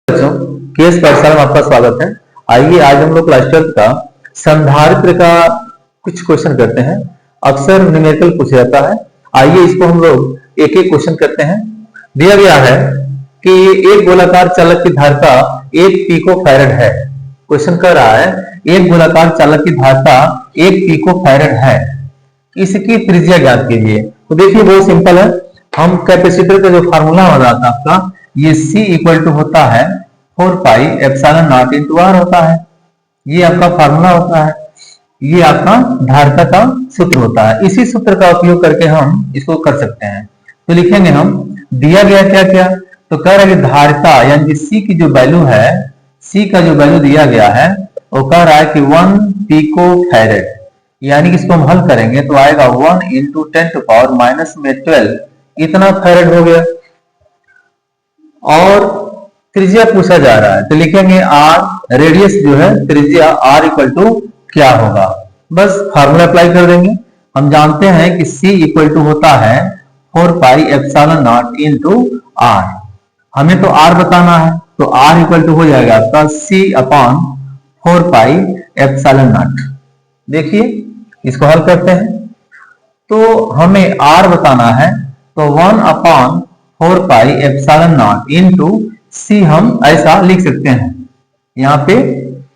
बच्चों, केस पाठशाला में आपका स्वागत है। आइए आज हम लोग क्लास 12 का संधारित्र का कुछ क्वेश्चन करते हैं। अक्सर न्यूमेरिकल पूछा जाता है। आइए इसको हम लोग एक एक क्वेश्चन करते हैं। दिया गया है कि एक गोलाकार चालक की धारिता 1 पिको फैरड है। क्वेश्चन कह रहा है एक गोलाकार चालक की धारिता 1 पिको फैरड है, इसकी त्रिज्या ज्ञात कीजिए। तो देखिए बहुत सिंपल है। हम कैपेसिटर का जो फार्मूला हो रहा था आपका, ये C इक्वल टू होता है 4 pi epsilon not into R होता है। ये आपका फार्मूला होता है, ये आपका धारिता का सूत्र होता है। इसी सूत्र का उपयोग करके हम इसको कर सकते हैं। तो लिखेंगे हम, दिया गया क्या क्या, तो कह रहा है कि धारिता यानी कि C की जो वैल्यू है, C का जो वैल्यू दिया गया है वो कह रहा है कि 1 पिको फैरेड, यानी कि इसको हम हल करेंगे तो आएगा 1 इंटू 10 टू पावर माइनस में 12, इतना फैरेड हो गया। और त्रिज्या पूछा जा रहा है तो लिखेंगे आर, रेडियस जो है त्रिज्या आर इक्वल टू क्या होगा, बस फार्मूला अप्लाई कर देंगे। हम जानते हैं कि C इक्वल टू होता है 4 pi epsilon not into R. हमें तो R बताना है तो R इक्वल टू हो जाएगा आपका C upon 4 pi epsilon not. देखिए इसको हल करते हैं तो हमें R बताना है तो 1 upon 4 pi epsilon not into C हम ऐसा लिख सकते हैं। यहाँ पे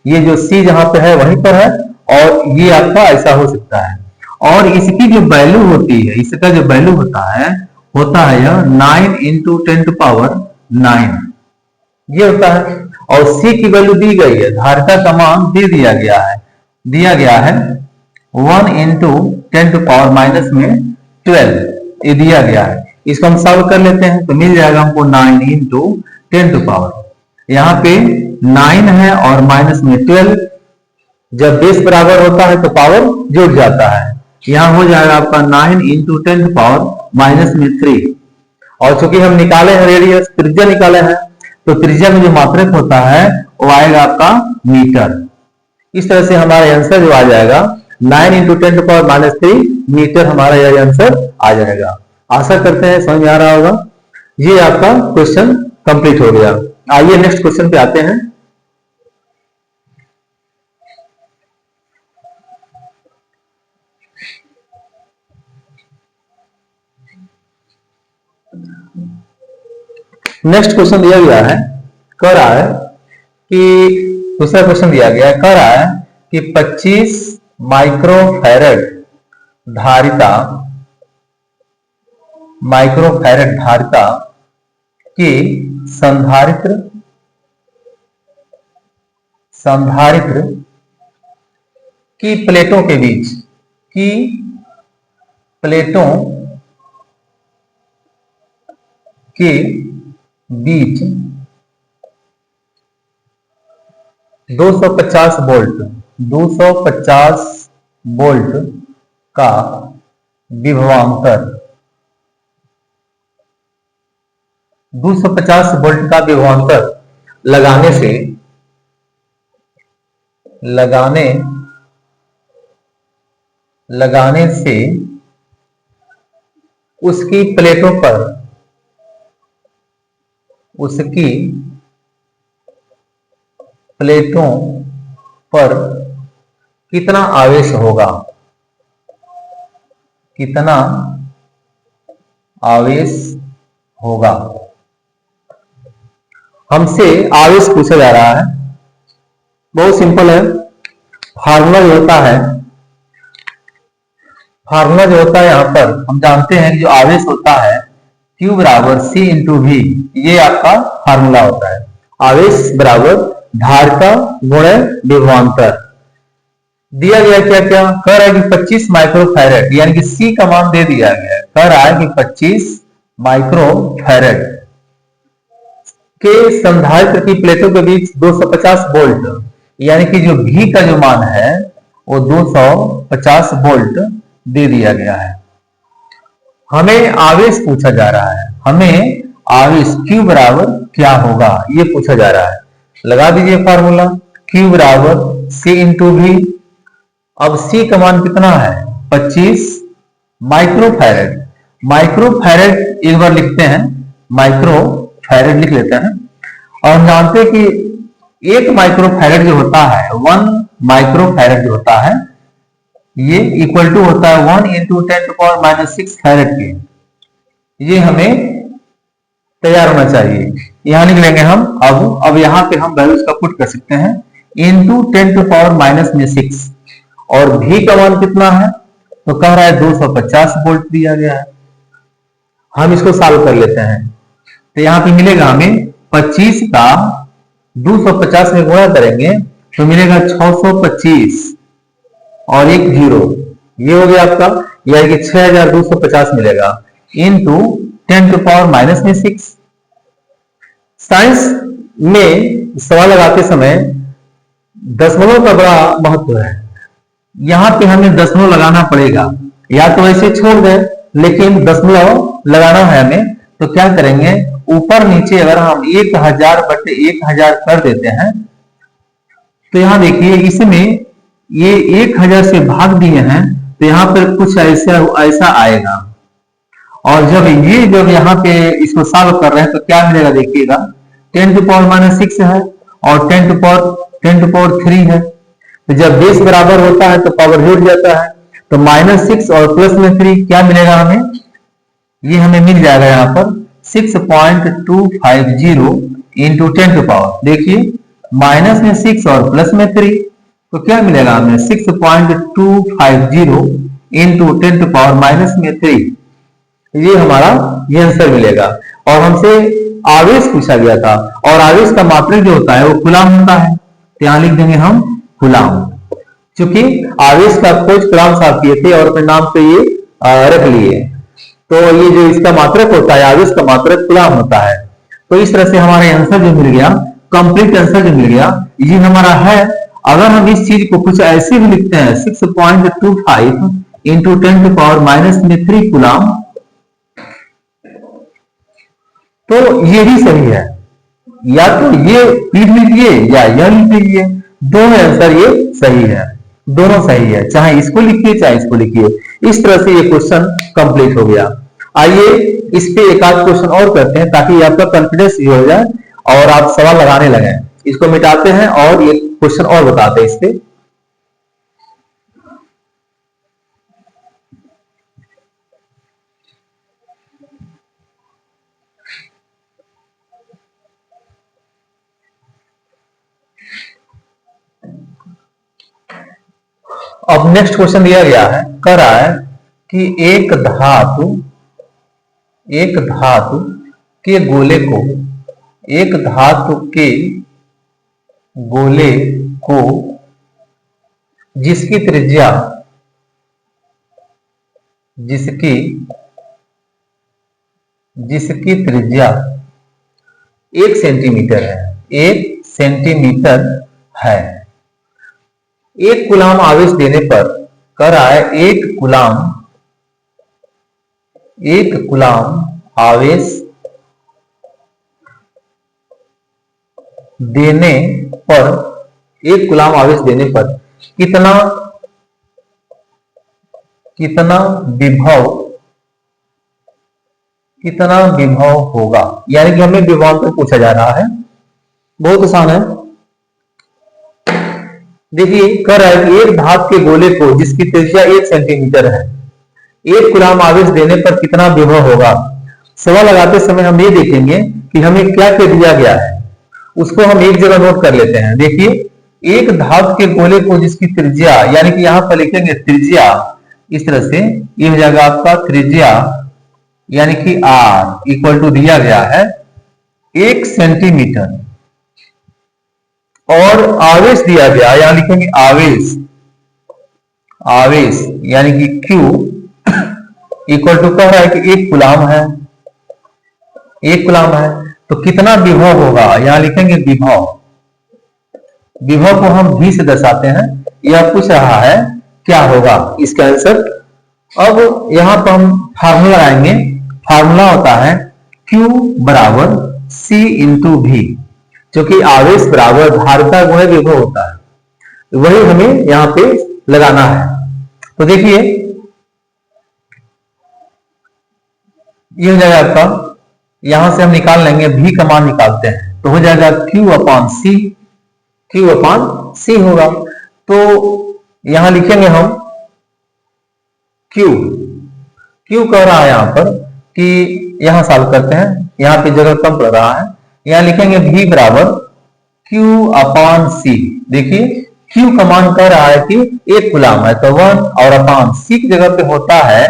ये जो C जहां पे है वहीं पर है और ये आपका ऐसा हो सकता है। और इसकी जो वैल्यू होती है, इसका जो वैल्यू होता है यह 9 इंटू 10 टू पावर 9 ये होता है। और C की वैल्यू दी गई है, धारिता का मान दे दिया गया है 1 इंटू 10 टू पावर माइनस में 12 ये दिया गया है। इसको हम सॉल्व कर लेते हैं तो मिल जाएगा हमको 9 इंटू 10 टू पावर, यहाँ पे 9 है और माइनस में 12, जब बेस बराबर होता है तो पावर जुड़ जाता है। यहाँ हो जाएगा आपका 9 इंटू 10 टू पावर माइनस में 3। और चूंकि हम निकाले हैं रेडियस, त्रिज्या निकाले हैं, तो त्रिज्या में जो मात्रक होता है वो आएगा आपका मीटर। इस तरह से हमारा आंसर जो आ जाएगा 9 into 10 to power minus 3 metre, हमारा यह आंसर आ जाएगा। आशा करते हैं समझ में आ रहा होगा। ये आपका क्वेश्चन कंप्लीट हो गया। आइए नेक्स्ट क्वेश्चन पे आते हैं। नेक्स्ट क्वेश्चन दिया गया है, कह रहा है कि दूसरा क्वेश्चन दिया गया है, कह रहा है कि 25 माइक्रोफैरड धारिता की संधारित्र की प्लेटों के बीच 250 वोल्ट का विभवांतर 250 वोल्ट का विभवांतर लगाने से उसकी प्लेटों पर कितना आवेश होगा। हमसे आवेश पूछा जा रहा है। बहुत सिंपल है। फार्मूला जो होता है यहाँ पर हम जानते हैं कि जो आवेश होता है Q बराबर C इंटू V, ये आपका फार्मूला होता है। आवेश बराबर धारिता गुणे विभवांतर। दिया गया क्या क्या, कह रहा है कि 25 माइक्रोफैरड, यानी कि C का मान दे दिया गया है। कह रहा है कि 25 माइक्रोफैरड के संधारित्र की प्लेटों के बीच 250 वोल्ट, यानी कि जो V का जो मान है वो 250 वोल्ट दे दिया गया है। हमें आवेश पूछा जा रहा है, हमें आवेश Q बराबर क्या होगा ये पूछा जा रहा है। लगा दीजिए फार्मूला, Q बराबर C इंटू V। अब C का मान कितना है 25 माइक्रोफैरड एक बार लिखते हैं, माइक्रोफैरड लिख लेते हैं। और हम जानते हैं कि 1 माइक्रोफैरड जो होता है, 1 माइक्रोफैरड जो होता है, ये इक्वल टू होता है 1 इंटू 10⁻⁶ फैरड के। ये हमें तैयार होना चाहिए। यहां लिख लेंगे हम। अब यहां पे हम वैल्यूज का पुट कर सकते हैं इंटू 10⁻⁻⁶ और भी का मान कितना है, तो कह रहा है 250 वोल्ट दिया गया है। हम इसको सॉल्व कर लेते हैं। तो यहां पे मिलेगा हमें 25 का 250 में गुणा करेंगे तो मिलेगा 625 और एक जीरो, ये हो गया आपका, यानी कि 6250 मिलेगा इंटू 10⁻⁻⁶। साइंस में सवाल लगाते समय दशमलव का बड़ा महत्व है। यहां पे हमें दशमलव लगाना पड़ेगा, या तो ऐसे छोड़ दें, लेकिन दशमलव लगाना है हमें, तो क्या करेंगे, ऊपर नीचे अगर हम 1000/1000 कर देते हैं, तो यहां देखिए इसमें ये 1000 से भाग दिए हैं, तो यहां पर कुछ ऐसा आएगा। और जब यहाँ पे इसको सॉल्व कर रहे हैं तो क्या मिलेगा, देखिएगा 10⁻⁻⁶ है और 10⁻3 है। तो जब बेस बराबर होता है तो पावर जुड़ जाता है, तो -6 और प्लस में 3 क्या मिलेगा हमें, ये हमें मिल जाएगा यहाँ पर 6.250 इंटू 10⁻, देखिए माइनस में 6 और प्लस में 3, तो क्या मिलेगा हमें 6.250 इंटू 10⁻�3। ये हमारा ये आंसर मिलेगा। और हमसे आवेश पूछा गया था, और आवेश का मात्रक जो होता है वो कूलाम होता है, तो यहां लिख देंगे हम कूलाम। क्योंकि आवेश का खोज कलाम साहब किए थे और अपने नाम पे ये रख लिए, तो ये जो इसका मात्रक होता है, आवेश का मात्रक कूलाम होता है। तो इस तरह से हमारा आंसर जो मिल गया, कंप्लीट आंसर जो मिल गया, ये हमारा है। अगर हम इस चीज को कुछ ऐसे भी लिखते हैं 6.25 इंटू 10⁻⁻3 कूलाम, तो ये भी सही है। या तो ये लिख लीजिए या यह लिख लीजिए, दोनों आंसर ये सही है, दोनों सही है, चाहे इसको लिखिए चाहे इसको लिखिए। इस तरह से ये क्वेश्चन कंप्लीट हो गया। आइए इस पे एक आध क्वेश्चन और करते हैं ताकि आपका कॉन्फिडेंस भी हो जाए और आप सवाल लगाने लगे। इसको मिटाते हैं और एक क्वेश्चन और बताते हैं इस पे। अब नेक्स्ट क्वेश्चन दिया गया है, कह रहा है कि एक धातु के गोले को, एक धातु के गोले को जिसकी त्रिज्या 1 सेंटीमीटर है, 1 सेंटीमीटर है, 1 कूलाम आवेश देने पर, कह रहा है 1 कूलाम आवेश देने पर, 1 कूलाम आवेश देने पर कितना विभव होगा। यानी कि हमें विभवांतर पूछा जा रहा है। बहुत आसान है। देखिए कह रहा है कि एक धातु के गोले को जिसकी त्रिज्या 1 सेंटीमीटर है, 1 कूलाम आवेश देने पर कितना विभव होगा। सवाल लगाते समय हम ये देखेंगे कि हमें क्या क्या दिया गया है, उसको हम एक जगह नोट कर लेते हैं। देखिए एक धातु के गोले को जिसकी त्रिज्या, यानी कि यहां पर लिखेंगे त्रिज्या, इस तरह से ये हो जाएगा आपका त्रिज्या, यानी कि R इक्वल टू दिया गया है 1 सेंटीमीटर, और आवेश दिया गया, यहां लिखेंगे आवेश यानी कि Q इक्वल टू कह रहा है कि 1 कूलाम है, 1 कूलाम है, तो कितना विभव होगा, यहां लिखेंगे विभव को हम V से दर्शाते हैं। यह पूछ रहा है क्या होगा इसका आंसर। अब यहां पर हम फार्मूला लगाएंगे। फार्मूला होता है Q बराबर C इंटू V, जो कि आवेश बराबर धारिता गुणे विभव होता है, वही हमें यहां पे लगाना है। तो देखिए ये हो जाएगा आपका, यहां से हम निकाल लेंगे, V का मान निकालते हैं। तो हो जाएगा Q अपॉन सी, Q अपॉन सी होगा। तो यहां लिखेंगे हम Q, Q कह रहा है यहां पर कि यहां सॉल्व करते हैं, यहां पे जगह कम पड़ रहा है, यहां लिखेंगे V बराबर Q अपॉन सी। देखिए Q कमांड कह रहा है कि एक गुलाम है, तो 1 और अपॉन सी की जगह पे होता है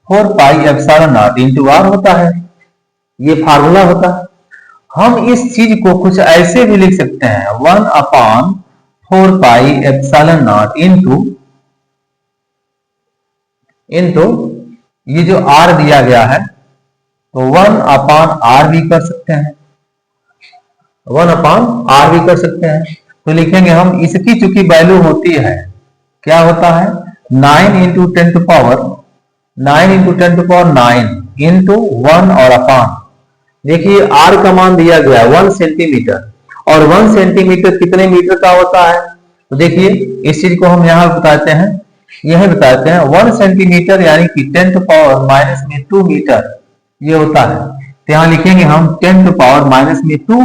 4 pi epsilon not into R होता है, ये फार्मूला होता है। हम इस चीज को कुछ ऐसे भी लिख सकते हैं 1 upon 4 pi epsilon not into ये जो आर दिया गया है तो 1 अपॉन आर भी कर सकते हैं, 1 अपॉन आर भी कर सकते हैं। तो लिखेंगे हम इसकी चूंकि वैल्यू होती है, क्या होता है 9 इंटू 10 टू पावर 9 इंटू 1 और अपॉन, देखिए आर का मान दिया गया है 1 सेंटीमीटर, और 1 सेंटीमीटर कितने मीटर का होता है, तो देखिए इस चीज को हम यहां बताते हैं, यही बताते हैं 1 सेंटीमीटर यानी कि 10 टू पावर माइनस में 2 मीटर ये होता है। तो यहां लिखेंगे हम 10 टू पावर माइनस में 2।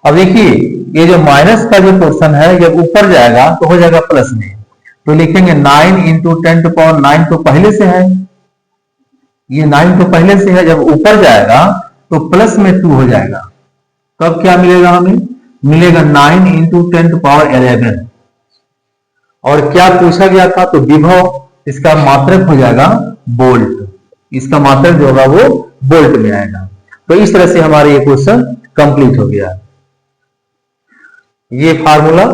अब देखिए ये जो माइनस का जो पोर्शन है जब ऊपर जाएगा तो हो जाएगा प्लस में, तो लिखेंगे 9 इंटू 10 टू पावर 9 तो पहले से है, ये 9 तो पहले से है, जब ऊपर जाएगा तो प्लस में 2 हो जाएगा। तब क्या मिलेगा हमें, मिलेगा 9 इंटू 10 टू पावर 11। और क्या पूछा गया था, तो विभव, इसका मात्रक हो जाएगा वोल्ट, इसका मात्रक जो होगा वो वोल्ट में आएगा। तो इस तरह से हमारा ये क्वेश्चन कंप्लीट हो गया। ये फार्मूला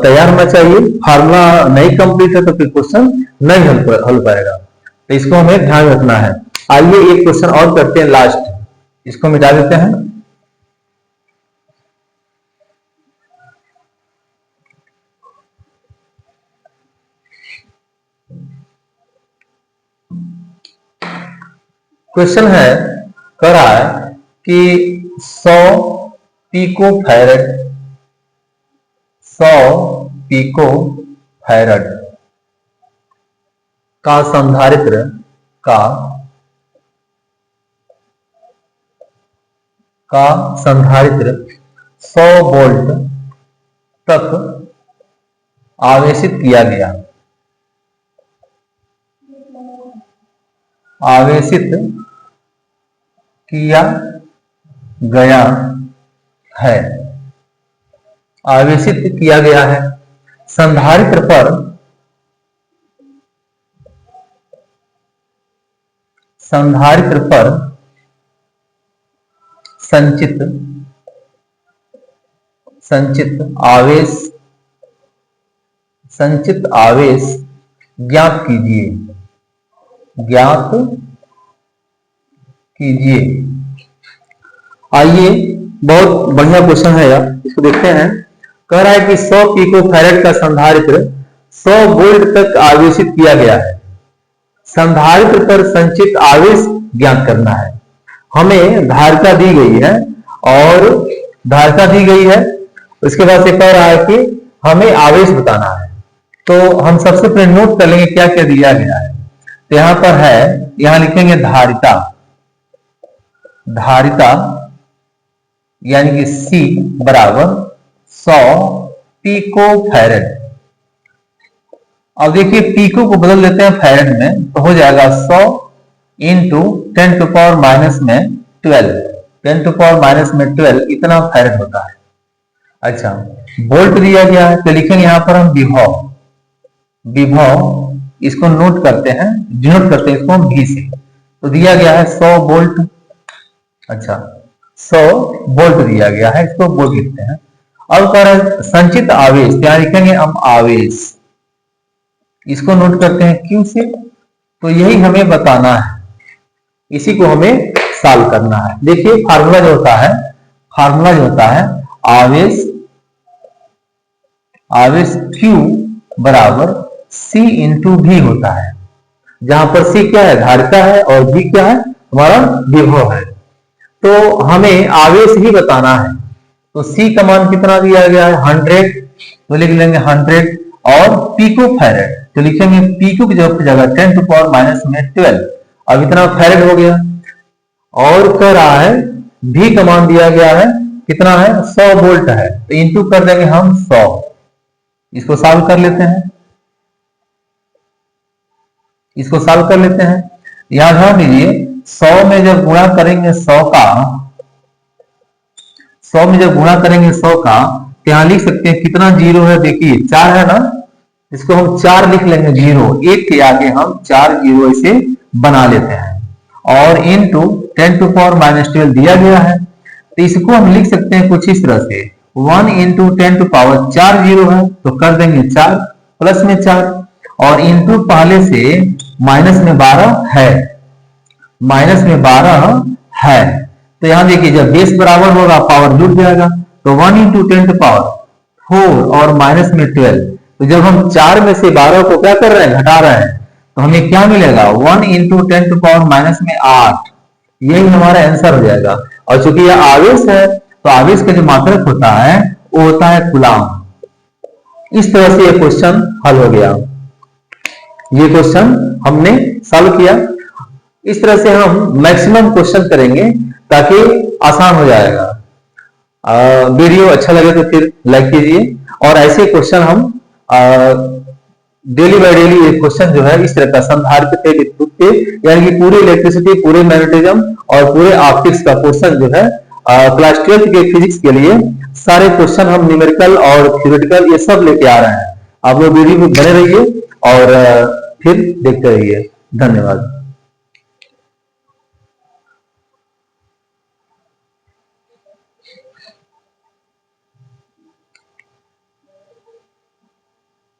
तैयार होना चाहिए, फार्मूला नहीं कंप्लीट है तो फिर क्वेश्चन नहीं हल पाएगा, तो इसको हमें ध्यान रखना है। आइए एक क्वेश्चन और करते हैं लास्ट, इसको मिटा देते हैं। क्वेश्चन है, कह रहा है कि 100 पिको फैरड का संधारित्र का संधारित्र 100 वोल्ट तक आवेशित किया गया है, आवेशित किया गया है संधारित्र पर संचित आवेश ज्ञात कीजिए। आइए बहुत बढ़िया क्वेश्चन है यार, इसको देखते हैं। कह रहा है कि 100 पिको फैरेड का संधारित्र 100 वोल्ट तक आवेशित किया गया है, संधारित्र पर संचित आवेश ज्ञात करना है। हमें धारिता दी गई है और उसके बाद से कह रहा है कि हमें आवेश बताना है। तो हम सबसे पहले नोट कर लेंगे क्या क्या दिया गया है। तो यहां पर है, यहां लिखेंगे धारिता यानी कि C बराबर 100 पिको फैरेड। अब देखिए पिको को बदल देते हैं फैरेड में, तो हो जाएगा 100 इंटू 10 टू पावर माइनस में 12, 10 टू पावर माइनस में 12 इतना फैरेड होता है। अच्छा, वोल्ट दिया गया है तो लिखेंगे यहां पर हम विभव इसको नोट करते हैं, डिनोट करते हैं इसको हम V से। तो दिया गया है 100 वोल्ट, अच्छा 100 वोल्ट दिया गया है, इसको वोल्ट लिखते हैं। अब कह रहा है संचित आवेश, क्या लिखेंगे हम आवेश, इसको नोट करते हैं Q से। तो यही हमें बताना है, इसी को हमें सॉल्व करना है। देखिए फार्मूला जो होता है आवेश Q बराबर C इंटू V होता है, जहां पर C क्या है, धारिता है, और V क्या है, हमारा विभव है। तो हमें आवेश ही बताना है। तो C का मान कितना दिया गया है 100, तो लिख लेंगे 100, और पिको फैरेड तो लिखेंगे पिको की जगह 10 टू पावर माइनस में 12, अब इतना फैरेड हो गया। और कह रहा है भी कमांड दिया गया है, कितना है 100 वोल्ट है, तो इनटू कर देंगे हम 100। इसको सॉल्व कर लेते हैं, इसको सॉल्व कर लेते हैं। यहां ध्यान दीजिए 100 में जब गुणा करेंगे 100 का, 100 में जब गुणा करेंगे 100 का, तो यहां लिख सकते हैं कितना जीरो है, देखिए 4 है ना, इसको हम 4 लिख लेंगे, जीरो एक के आगे हम 4 जीरो इसे बना लेते हैं, और इनटू 10 टू पावर -12 दिया गया है, तो इसको हम लिख सकते हैं कुछ इस तरह से 1 इंटू 10 टू पावर 4 जीरो है, तो कर देंगे 4 प्लस में 4, और इंटू पहले से माइनस में 12 है, माइनस में 12 है, तो यहां देखिए जब बेस बराबर होगा पावर जुड़ जाएगा, तो 1 इंटू 10 टू पावर 4 और माइनस में 12, तो जब हम 4 में से 12 को क्या कर रहे हैं, घटा रहे हैं, तो हमें क्या मिलेगा 1 इंटू 10 टू पावर माइनस में 8, यही हमारा आंसर हो जाएगा। और चूंकि यह आवेश है, तो आवेश का जो मात्रक होता है वो होता है कूलम्ब। इस तरह से ये क्वेश्चन हल हो गया, ये क्वेश्चन हमने सॉल्व किया। इस तरह से हम मैक्सिमम क्वेश्चन करेंगे ताकि आसान हो जाएगा। वीडियो अच्छा लगे तो फिर लाइक कीजिए, और ऐसे क्वेश्चन हम डेली बाय डेली ये क्वेश्चन जो है इस तरह का संधारित्र के विद्युत के, यानी कि पूरे इलेक्ट्रिसिटी, पूरे मैग्नेटिज्म और पूरे ऑप्टिक्स का क्वेश्चन जो है क्लास 12 के फिजिक्स के लिए सारे क्वेश्चन हम न्यूमेरिकल और थ्योरेटिकल ये सब लेके आ रहे हैं। आप लोग वीडियो में बने रहिए और फिर देखते रहिए। धन्यवाद।